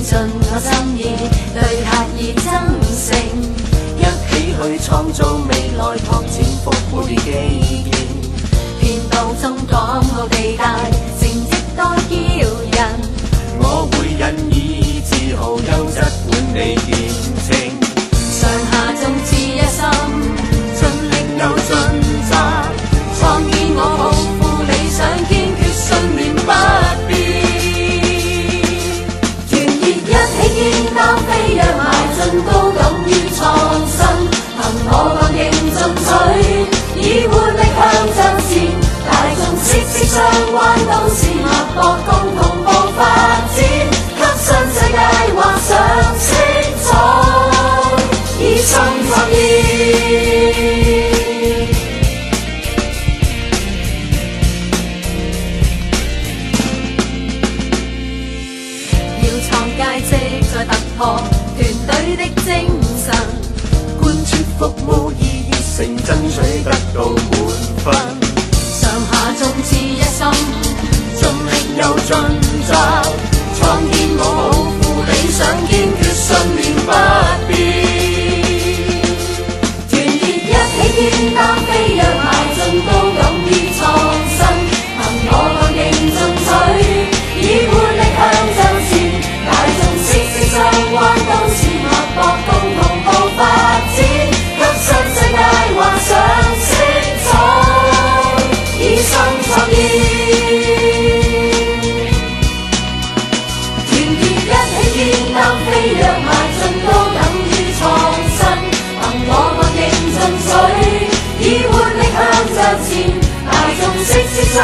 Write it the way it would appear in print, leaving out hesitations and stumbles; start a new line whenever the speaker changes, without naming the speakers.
盡我心意，對客意真誠，一起去創造未來，拓展復活基建。遍道中港澳地帶，成績多驕人，我會引以自豪優質本地見證。上下眾志一心，盡力又盡責，創建我抱負理想，堅決信念不變。團結一起肩擔飛躍，邁進高敢於創新，憑我剛勁進取，以活力向着前，大眾息息相關，都市脈搏共同步發展，給新世界畫上色彩，以心作意。要創佳績再突破，團隊的精神，貫徹服務以熱誠爭取得到滿分。上下眾志一心，盡力又盡責，創建我抱負理想，堅決信念不變。團結一起肩擔飛躍，邁進高敢於創新，憑我剛勁進取，以活力向着前，大眾息息相關，都市脈搏共同步發展，給新世界畫上色彩，以心作意。團結一起肩擔飛躍，邁進高敢於創新，憑我剛勁進取，以活力向着前，大眾息息相